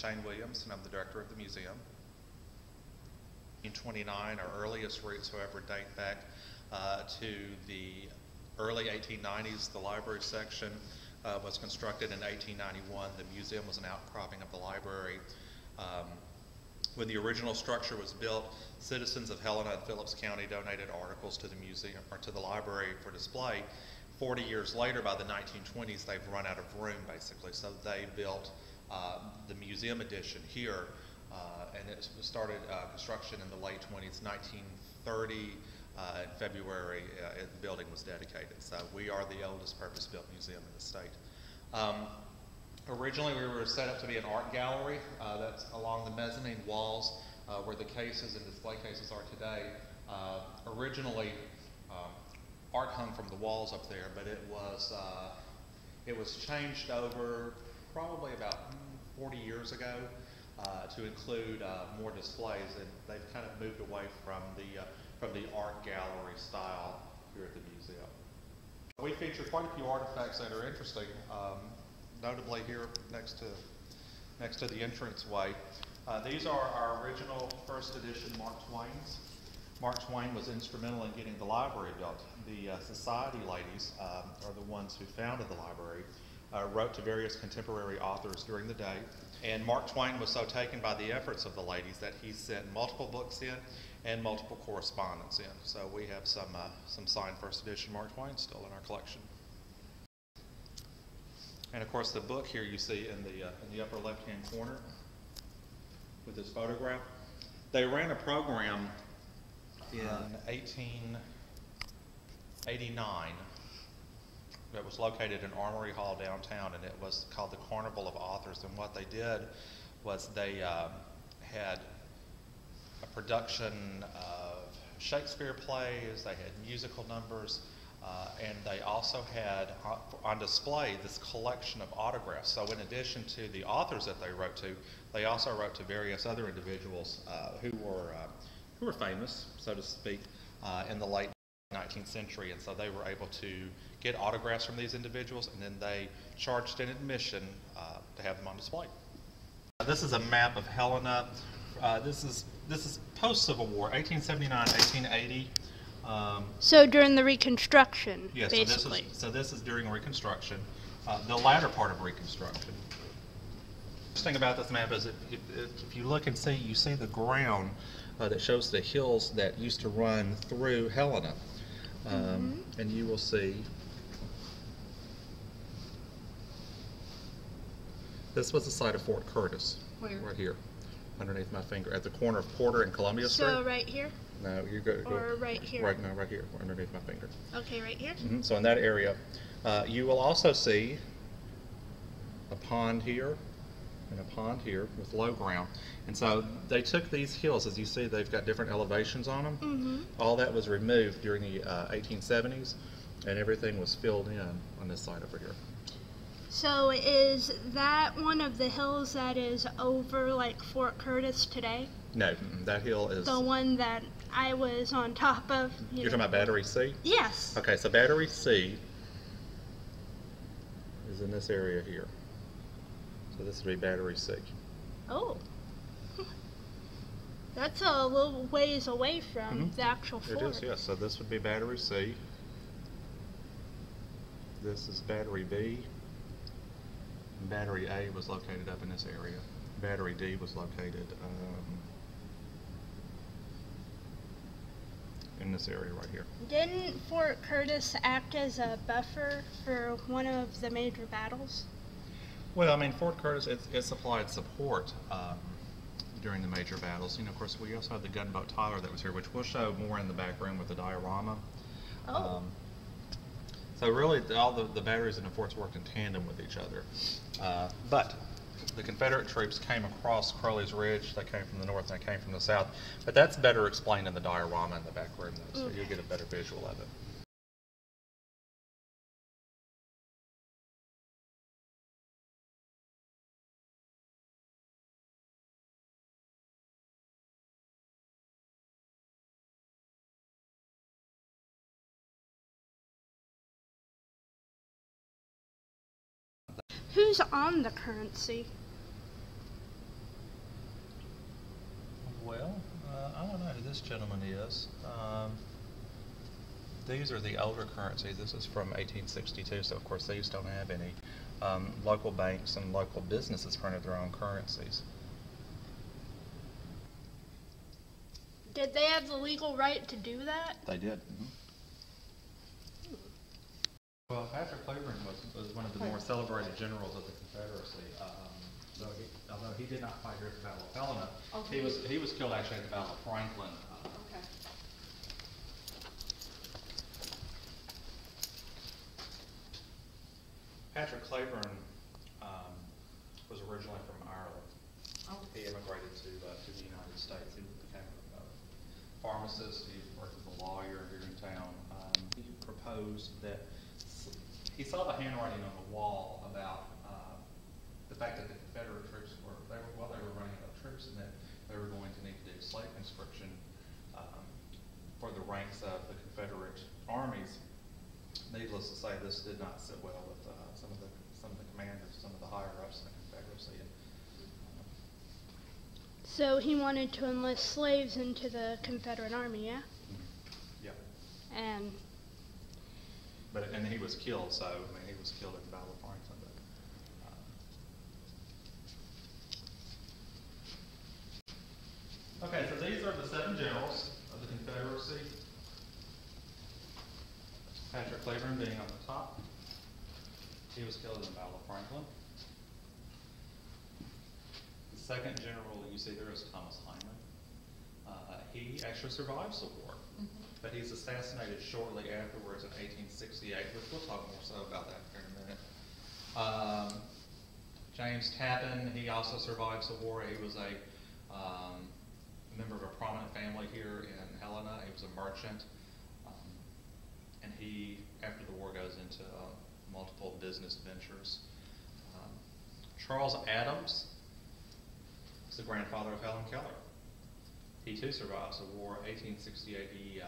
Shane Williams, and I'm the director of the museum. In 1929, our earliest roots, however, date back to the early 1890s. The library section was constructed in 1891. The museum was an outcropping of the library. When the original structure was built, citizens of Helena and Phillips County donated articles to the museum or to the library for display. 40 years later, by the 1920s, they've run out of room basically, so they built the museum edition here, and it started construction in the late 20s. 1930, in February, the building was dedicated. So we are the oldest purpose-built museum in the state. Originally, we were set up to be an art gallery that's along the mezzanine walls where the cases and display cases are today. Originally, art hung from the walls up there, but it was changed over probably about 40 years ago to include more displays, and they've kind of moved away from the art gallery style here at the museum. We feature quite a few artifacts that are interesting. Notably here next to the entranceway. These are our original first edition Mark Twain's. Mark Twain was instrumental in getting the library built. The society ladies are the ones who founded the library, wrote to various contemporary authors during the day, and Mark Twain was so taken by the efforts of the ladies that he sent multiple books in and multiple correspondence in. So we have some signed first edition Mark Twain still in our collection. And of course, the book here you see in the upper left-hand corner with this photograph. They ran a program in 1889 that was located in Armory Hall downtown, and it was called the Carnival of Authors. And what they did was they had a production of Shakespeare plays, they had musical numbers, and they also had on display this collection of autographs. So in addition to the authors that they wrote to, they also wrote to various other individuals who were famous, so to speak, in the late 19th century. And so they were able to get autographs from these individuals, and then they charged an admission to have them on display. This is a map of Helena. This is post-Civil War, 1879, 1880. So during the Reconstruction, yes, basically. So this is during Reconstruction, the latter part of Reconstruction. The thing about this map is if you look and see, you see the ground that shows the hills that used to run through Helena. And you will see this was the site of Fort Curtis. Where? Right here, underneath my finger, at the corner of Porter and Columbia Street. So right here? No, you go. Or right here? Right, no, right here, underneath my finger. Okay, right here? So in that area, you will also see a pond here and a pond here with low ground. And so they took these hills, as you see, they've got different elevations on them. All that was removed during the 1870s, and everything was filled in on this side over here. So is that one of the hills that is over like Fort Curtis today? No, that hill is... The one that I was on top of? You're talking about Battery C? Yes. Okay, so Battery C is in this area here. So this would be Battery C. Oh. That's a little ways away from the actual fort. It is, yes. So this would be Battery C. This is Battery B. And Battery A was located up in this area. Battery D was located in this area right here. Didn't Fort Curtis act as a buffer for one of the major battles? Well, I mean, Fort Curtis, it supplied support during the major battles. You know, of course, we also had the gunboat Tyler that was here, which we'll show more in the back room with the diorama. Oh. So really, all the batteries and the forts worked in tandem with each other. But the Confederate troops came across Crowley's Ridge. They came from the north and they came from the south. But that's better explained in the diorama in the back room, though, so you'll get a better visual of it. Who's on the currency? this gentleman is. These are the older currencies. This is from 1862, so of course these don't have any. Local banks and local businesses printed their own currencies. Did they have the legal right to do that? They did. Well, Patrick Cleveland was one of the more celebrated generals of the Confederacy. Although he did not fight here at the Battle of Helena, he was killed actually at the Battle of Franklin. Okay. Patrick Cleveland was originally from Ireland. Oh. He immigrated to the United States. He became a pharmacist. He worked as a lawyer here in town. He proposed that he saw the handwriting on the wall about the fact that the Confederate troops were running out of troops, and that they were going to need to do slave conscription for the ranks of the Confederate armies. Needless to say, this did not sit well with some of the commanders, some of the higher ups in the Confederacy. So he wanted to enlist slaves into the Confederate Army, yeah? Yep. And he was killed, so I mean, he was killed at the Battle of Franklin. Okay, so these are the 7 generals of the Confederacy. Patrick Cleveland being on the top. He was killed in the Battle of Franklin. The second general you see there is Thomas Hyman. He actually survives the war, but he's assassinated shortly afterwards in 1868, which we'll talk more so about that here in a minute. James Tappan, he also survives the war. He was a member of a prominent family here in Helena. He was a merchant. And he, after the war, goes into multiple business ventures. Charles Adams is the grandfather of Helen Keller. He too survives the war. 1868, he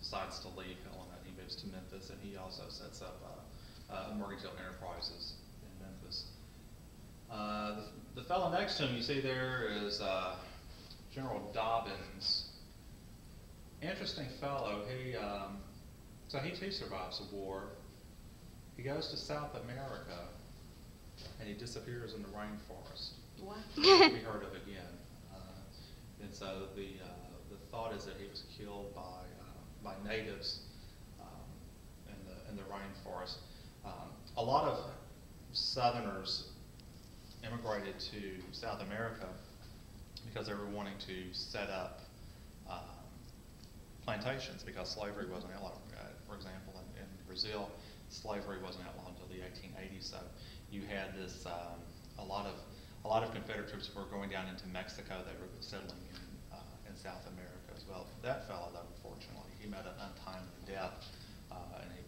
decides to leave Helena. He moves to Memphis, and he also sets up Morgantown Enterprises in Memphis. The fellow next to him you see there is General Dobbins. Interesting fellow. So he too survives the war. He goes to South America, and he disappears in the rainforest. What? To be heard of again. And so the thought is that he was killed by natives in the rainforest. A lot of Southerners immigrated to South America because they were wanting to set up plantations, because slavery wasn't outlawed. For example, in Brazil, slavery wasn't outlawed until the 1880s. So you had this a lot of Confederate troops were going down into Mexico. They were settling in South America as well. That fellow, though, unfortunately, he met an untimely death, and he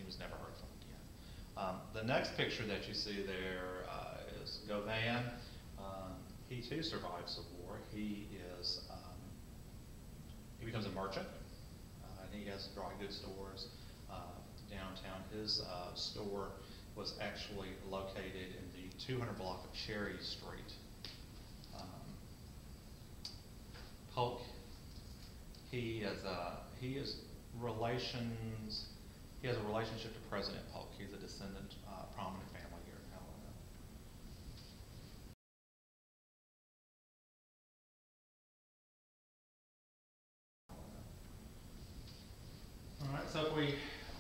was never heard from again. The next picture that you see there is Govan. He too survives the war. He becomes a merchant, and he has dry goods stores downtown. His store was actually located in the 200 block of Cherry Street. Polk, he has a relationship to President Polk. He's a descendant, prominent family here in Helena. All right, so if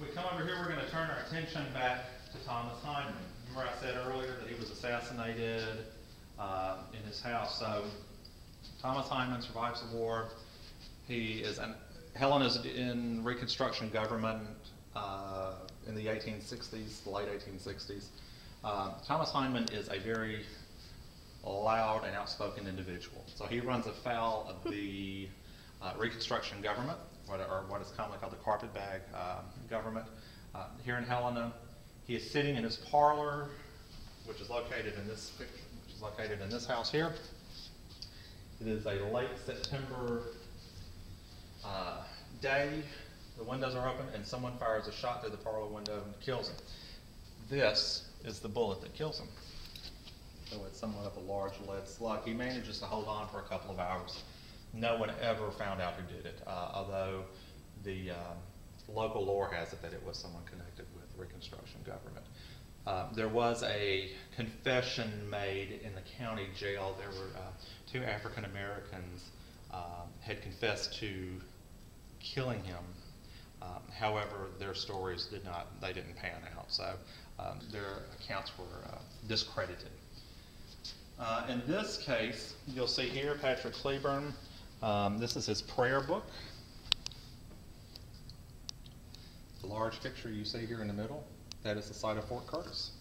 we come over here, we're going to turn our attention back to Thomas Hyman. Remember I said earlier that he was assassinated in his house. So Thomas Hyman survives the war. Helen is in Reconstruction government in the 1860s, the late 1860s. Thomas Hyman is a very loud and outspoken individual. So he runs afoul of the Reconstruction government, or what is commonly called the carpetbag government. Here in Helena, he is sitting in his parlor, which is located in this picture, which is located in this house here. It is a late September day. The windows are open, and someone fires a shot through the parlor window and kills him. This is the bullet that kills him. So it's somewhat of a large lead slug. He manages to hold on for a couple of hours, No one ever found out who did it, although the local lore has it that it was someone connected with Reconstruction government. There was a confession made in the county jail. There were two African Americans had confessed to killing him. However, their stories didn't pan out, so their accounts were discredited. In this case, you'll see here Patrick Cleburne. This is his prayer book. The large picture you see here in the middle, that is the site of Fort Curtis.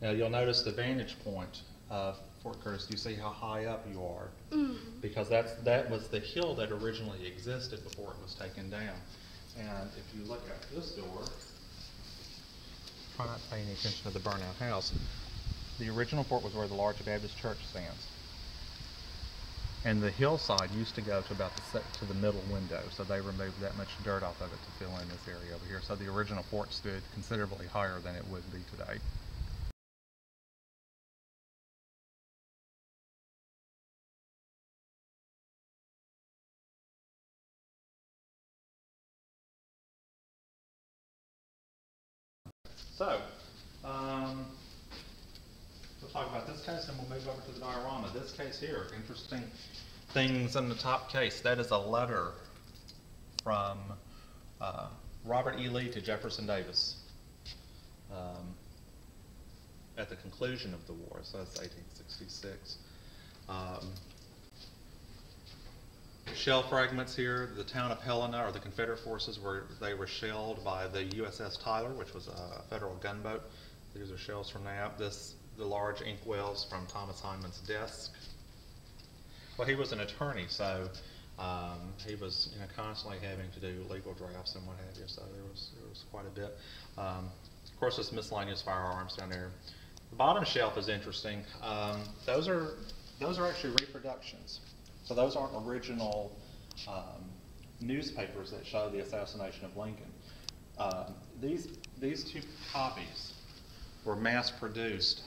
Now you'll notice the vantage point of Fort Curtis. You see how high up you are? Mm-hmm. Because that was the hill that originally existed before it was taken down. And if you look at this door, try not to pay any attention to the burnout house. The original fort was where the large Baptist church stands. And the hillside used to go to about to the middle window, so they removed that much dirt off of it to fill in this area over here. So the original fort stood considerably higher than it would be today. So, we'll talk about this case and we'll move over to the diorama. This case here, interesting things in the top case. That is a letter from Robert E. Lee to Jefferson Davis at the conclusion of the war, so that's 1866. Shell fragments here. The town of Helena, or the Confederate forces, were shelled by the USS Tyler, which was a federal gunboat. These are shells from that. The large inkwells from Thomas Hyman's desk. Well, he was an attorney, so he was constantly having to do legal drafts and what have you. So there was quite a bit. Of course, there's miscellaneous firearms down there. The bottom shelf is interesting. Those are actually reproductions. So those aren't original newspapers that show the assassination of Lincoln. These two copies were mass-produced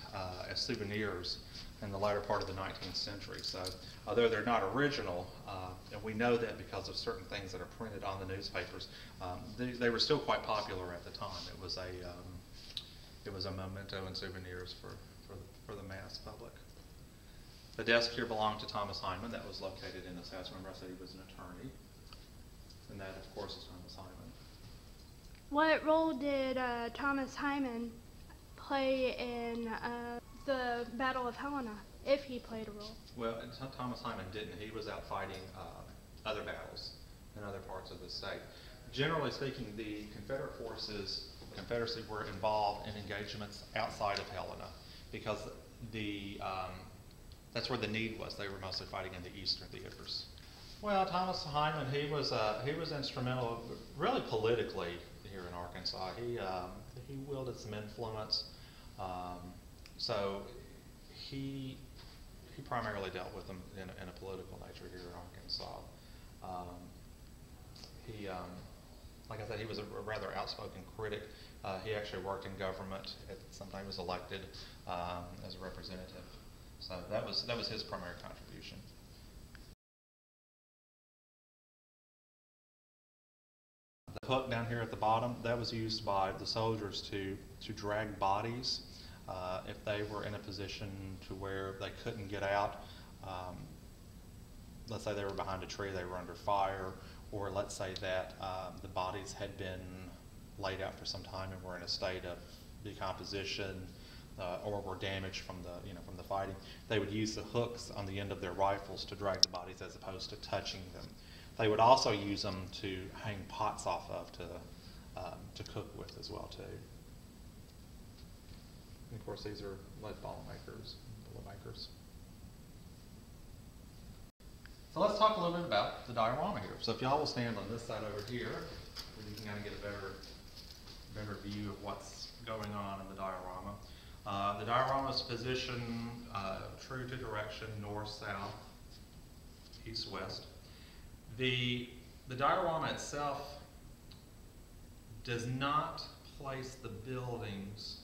as souvenirs in the latter part of the 19th century. So although they're not original, and we know that because of certain things that are printed on the newspapers, they were still quite popular at the time. It was a memento and souvenirs for the mass public. The desk here belonged to Thomas Hyman. That was located in this house. Remember I said he was an attorney. And that, of course, is Thomas Hyman. What role did Thomas Hyman play in the Battle of Helena, if he played a role? Well, Thomas Hyman didn't. He was out fighting other battles in other parts of the state. Generally speaking, the Confederate forces, the Confederacy, were involved in engagements outside of Helena because that's where the need was. They were mostly fighting in the eastern theaters. Well, Thomas Hyman, he was instrumental, really politically here in Arkansas. He wielded some influence. So he primarily dealt with them in a political nature here in Arkansas. Like I said, he was a rather outspoken critic. He actually worked in government. Sometimes he was elected as a representative. So that was his primary contribution. The hook down here at the bottom, that was used by the soldiers to drag bodies if they were in a position to where they couldn't get out. Let's say they were behind a tree, they were under fire, or let's say that the bodies had been laid out for some time and were in a state of decomposition or were damaged from the fighting. They would use the hooks on the end of their rifles to drag the bodies as opposed to touching them. They would also use them to hang pots off of to cook with as well too. And of course, these are lead ball makers, bullet makers. So let's talk a little bit about the diorama here. So if y'all will stand on this side over here, where you can kind of get a better view of what's going on in the diorama. The diorama's position true to direction, north, south, east, west. The diorama itself does not place the buildings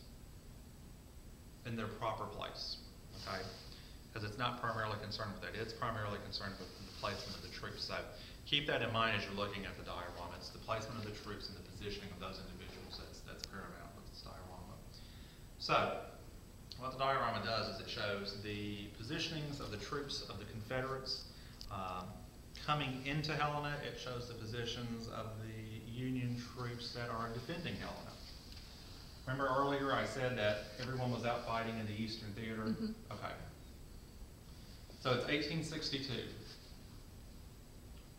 in their proper place. Okay, because it's not primarily concerned with that. It's primarily concerned with the placement of the troops. So keep that in mind as you're looking at the diorama. It's the placement of the troops and the positioning of those individuals that's paramount with this diorama. So what the diorama does is it shows the positionings of the troops of the Confederates coming into Helena. It shows the positions of the Union troops that are defending Helena. Remember earlier I said that everyone was out fighting in the Eastern Theater? Mm-hmm. Okay. So it's 1862.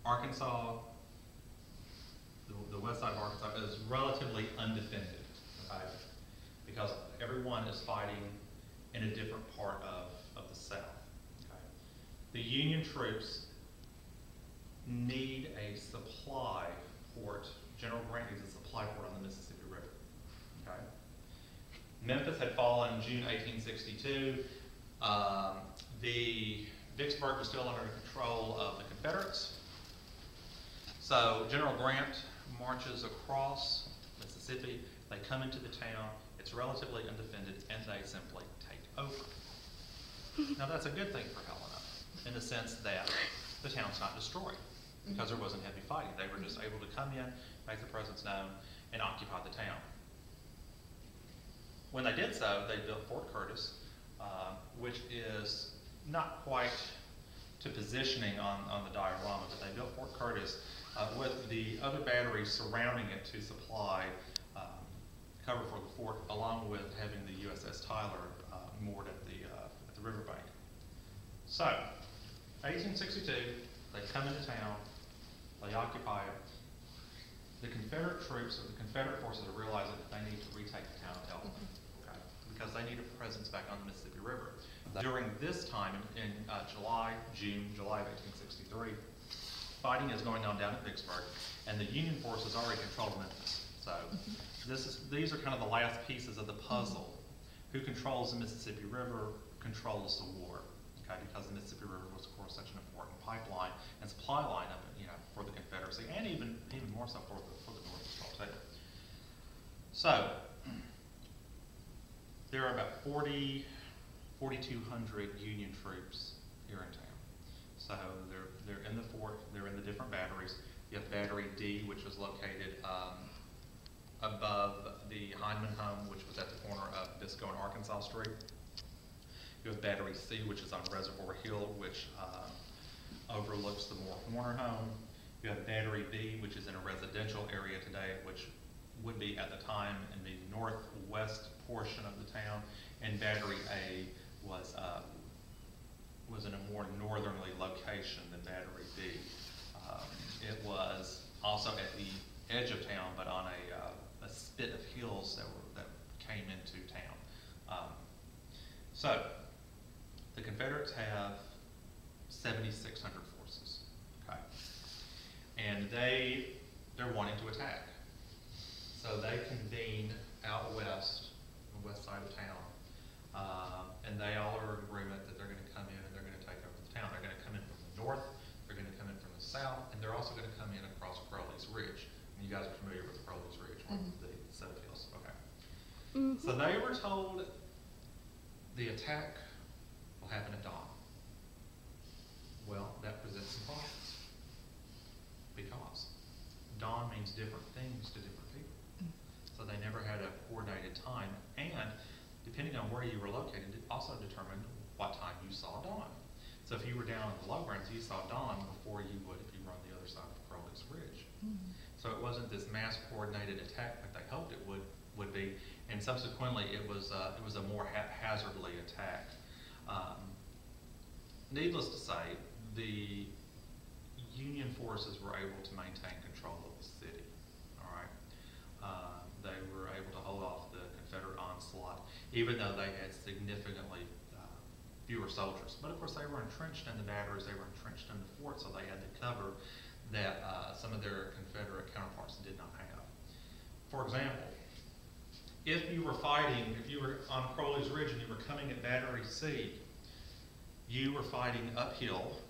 Arkansas, the west side of Arkansas is relatively undefended, okay? Because everyone is fighting in a different part of the South, okay? The Union troops need a supply port. General Grant needs a supply port on the Mississippi River, okay? Memphis had fallen in June 1862. The Vicksburg was still under control of the Confederates. So General Grant marches across Mississippi. They come into the town. It's relatively undefended, and they simply take over. Now that's a good thing for Helena, in the sense that the town's not destroyed, because there wasn't heavy fighting. They were just able to come in, make their presence known, and occupy the town. When they did so, they built Fort Curtis, which is not quite to positioning on the diorama, but they built Fort Curtis with the other batteries surrounding it to supply cover for the fort, along with having the USS Tyler moored at the riverbank. So, 1862, they come into town, they occupy it. The Confederate troops, or the Confederate forces, are realizing that they need to retake the town of Helena, okay, because they need a presence back on the Mississippi River. During this time, in July of 1863, fighting is going on down at Vicksburg, and the Union forces already control Memphis. So these are kind of the last pieces of the puzzle. Who controls the Mississippi River controls the war, okay? Because the Mississippi River was, of course, such an important pipeline and supply line of it, for the Confederacy, and even more so for the North as well too. So there are about 4,200 Union troops here in town. So they're in the fort. They're in the different batteries. You have Battery D, which was located above the Hindman home, which was at the corner of Bisco and Arkansas Street. You have Battery C, which is on Reservoir Hill, which overlooks the Moore Horner home. You have Battery B, which is in a residential area today, which would be at the time in the northwest portion of the town, and Battery A was in a more northerly location than Battery B. It was also at the edge of town, but on a spit of hills that came into town. So the Confederates have 7,600 forces, okay, and they're wanting to attack. So they convene out west, the west side of town, and they all are in agreement that they're going to come in and they're going to take over the town. They're going to come in from the north, they're going to come in from the south, and they're also going to come in across Crowley's Ridge. And you guys are familiar with Crowley's Ridge, one of the set of hills, okay. So they were told the attack will happen at dawn. Well, that presents some problems, because dawn means different things to different people. So they never had a coordinated time, and depending on where you were located, it also determined what time you saw dawn. So if you were down in the lowgrounds, you saw dawn before you would if you were on the other side of Crowley's Ridge. So it wasn't this mass coordinated attack like they hoped it would be, and subsequently it was a more haphazardly attack. Needless to say, the Union forces were able to maintain control of the city. All right, they were able to hold off the Confederate onslaught, even though they had significantly fewer soldiers. But of course, they were entrenched in the batteries, they were entrenched in the fort, so they had the cover that some of their Confederate counterparts did not have. For example, if you were on Crowley's Ridge and you were coming at Battery C, you were fighting uphill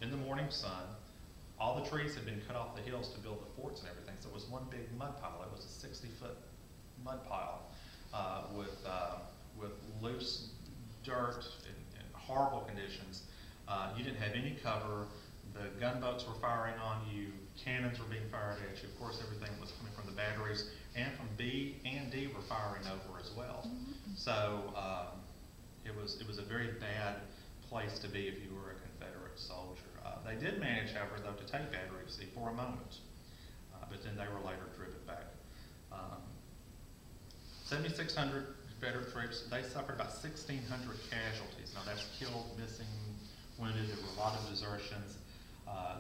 in the morning sun. All the trees had been cut off the hills to build the forts and everything, so it was one big mud pile. It was a 60-foot mud pile with loose dirt and horrible conditions. You didn't have any cover. The gunboats were firing on you. Cannons were being fired at you. Of course, everything was coming from the batteries, and from B and D were firing over as well. So it was a very bad place to be if you were a Confederate soldier. They did manage, however, though, to take Battery C for a moment, but then they were later driven back. 7,600 Confederate troops, they suffered about 1,600 casualties. Now that's killed, missing, wounded. There were a lot of desertions.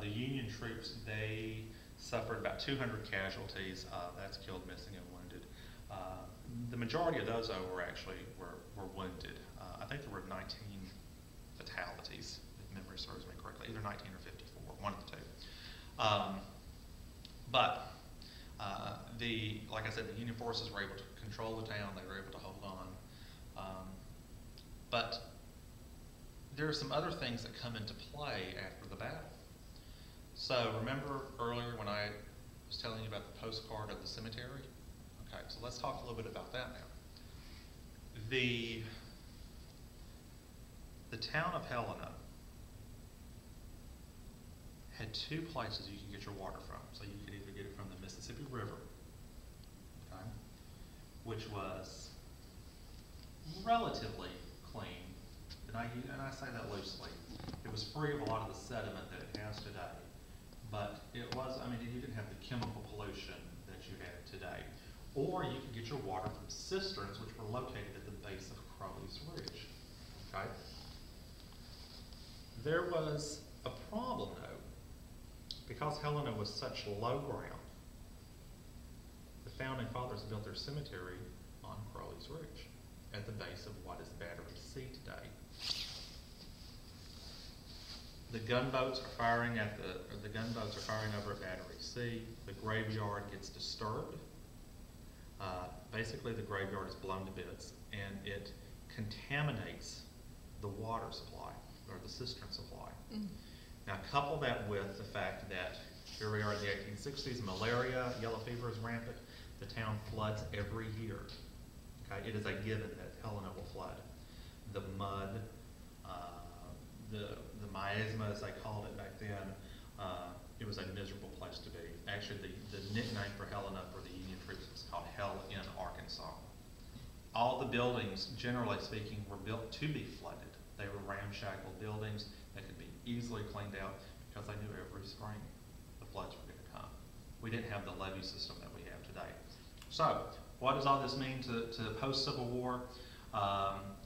The Union troops, they suffered about 200 casualties. That's killed, missing, and wounded. The majority of those, though, were wounded. I think there were 19 fatalities, if memory serves me correctly, either 19 or 54, one of the two. Like I said, the Union forces were able to control the town. They were able to hold on. But there are some other things that come into play after the battle. So remember earlier when I was telling you about the postcard of the cemetery? Okay, so let's talk a little bit about that now. The town of Helena had two places you could get your water from. So you could either get it from the Mississippi River, okay, which was relatively clean, and I say that loosely. It was free of a lot of the sediment that it has today, but it was, I mean, you didn't have the chemical pollution that you have today. Or you could get your water from cisterns, which were located at the base of Crowley's Ridge, okay? There was a problem, though. Because Helena was such low ground, the Founding Fathers built their cemetery on Crowley's Ridge, at the base of what is Battery C today. The gunboats are firing over at Battery C. The graveyard gets disturbed. Basically, the graveyard is blown to bits, and it contaminates the water supply, or the cistern supply. Now, couple that with the fact that here we are in the 1860s, malaria, yellow fever is rampant. The town floods every year. Okay, it is a given that Helena will flood. The mud, the miasma, as they called it back then, it was a miserable place to be. Actually, the nickname for Helena for the Union troops was called Hell in Arkansas. All the buildings, generally speaking, were built to be flooded. They were ramshackle buildings that could be easily cleaned out because they knew every spring the floods were going to come. We didn't have the levee system that we have today. So, what does all this mean to post-Civil War?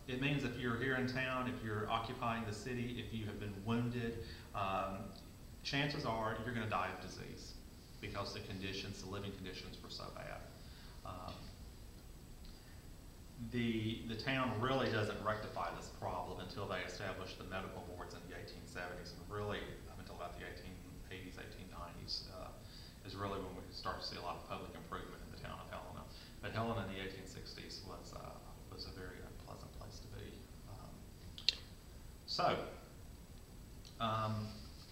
It means if you're here in town, if you're occupying the city, if you have been wounded, chances are you're going to die of disease because the living conditions were so bad. The town really doesn't rectify this problem until they establish the medical boards in the 1870s, and really up until about the 1880s, 1890s is really when we start to see a lot of public improvement in the town of Helena. But Helena in the 1860s was a very unpleasant place to be.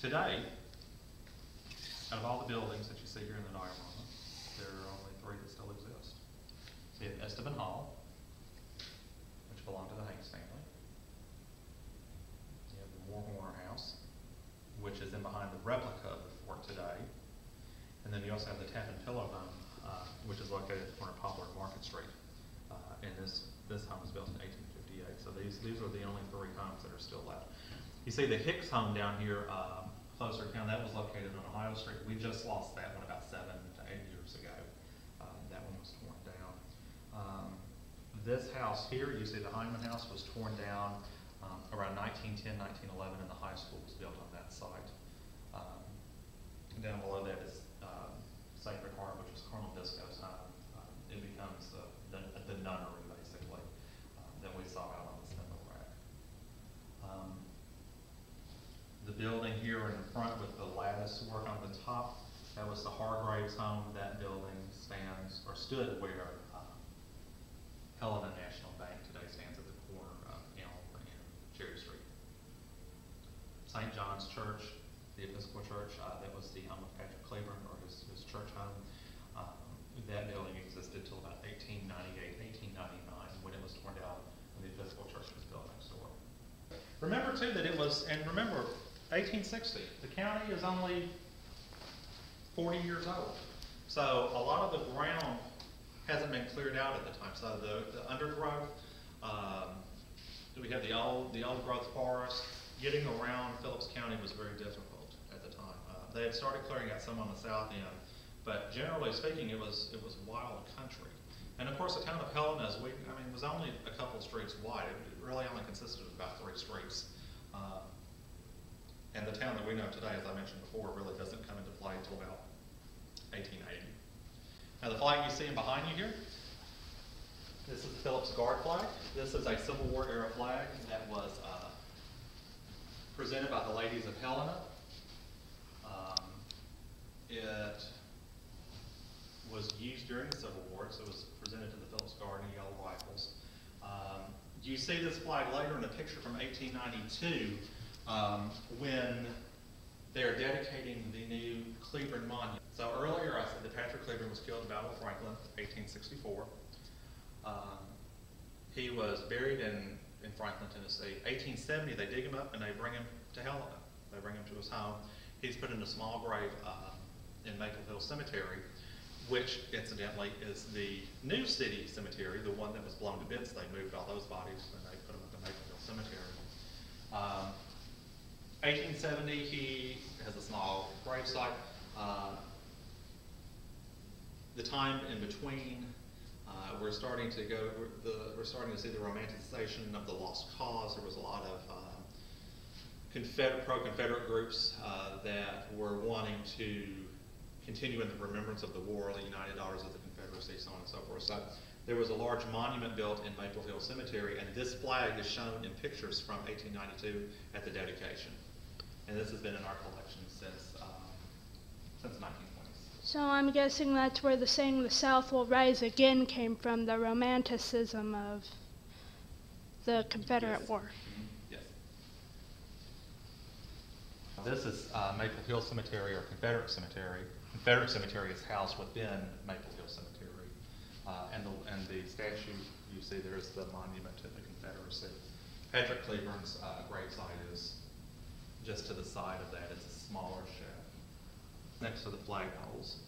Today, out of all the buildings that you see here in the diorama, there are only 3 that still exist. So you have Esteban Hall, which belonged to the Hanks family. You have the Warhorner House, which is in behind the replica of the fort today. And then you also have the Tap and Pillow Home, which is located at the corner of Poplar and Market Street. And this home was built in 1858. So these are the only 3 homes that are still left. You see the Hicks home down here, closer down, that was located on Ohio Street. We just lost that one about 7 to 8 years ago. That one was torn down. This house here, you see the Hyman House, was torn down around 1910, 1911, and the high school was built on that site. Down below that is Sacred Heart, which is Colonel Biscoe's home. It becomes the nunnery, basically, that we saw out on the spindle rack. The building here in front with the lattice work on the top, that was the Hargraves home. That building stood where Helena National Bank today stands at the corner of Elm and Cherry Street. St. John's Church, the Episcopal Church, that was the home of Patrick Cleveland, or his church home. That building existed till about 1898, 1899, when it was torn down and the Episcopal Church was built next door. remember too that it was, and remember, 1860, the county is only 40 years old. So a lot of the ground hasn't been cleared out at the time. So the undergrowth, we have the old growth forest. Getting around Phillips County was very difficult at the time. They had started clearing out some on the south end, but generally speaking, it was wild country. And of course, the town of Helena was only a couple of streets wide. It really only consisted of about 3 streets. And the town that we know today, as I mentioned before, really doesn't come into play until about 1880. Now the flag you see behind you here, this is the Phillips Guard flag. This is a Civil War era flag that was presented by the ladies of Helena. It was used during the Civil War, so it was presented to the Phillips Guard in yellow rifles. You see this flag later in a picture from 1892 when they're dedicating the new Cleveland Monument. So earlier I said that Patrick Cleveland was killed at the Battle of Franklin, 1864. He was buried in Franklin, Tennessee. 1870, they dig him up and they bring him to Helena. They bring him to his home. He's put in a small grave in Maple Hill Cemetery, which incidentally is the new city cemetery, the one that was blown to bits. They moved all those bodies and they put them at the Maple Hill Cemetery. 1870, he has a small gravesite. The time in between, we're starting to see the romanticization of the lost cause. There was a lot of pro-Confederate groups that were wanting to continue in the remembrance of the war, the United Daughters of the Confederacy, so on and so forth. So there was a large monument built in Maple Hill Cemetery, and this flag is shown in pictures from 1892 at the dedication. And this has been in our collection since 1920s. So I'm guessing that's where the saying "the South will rise again" came from, the romanticism of the Confederate War. Mm-hmm. Yes. This is Maple Hill Cemetery, or Confederate Cemetery. Confederate Cemetery is housed within Maple Hill Cemetery. And the statue you see there is the monument to the Confederacy. Patrick Cleveland's gravesite is just to the side of that. It's a smaller shed next to the flag poles.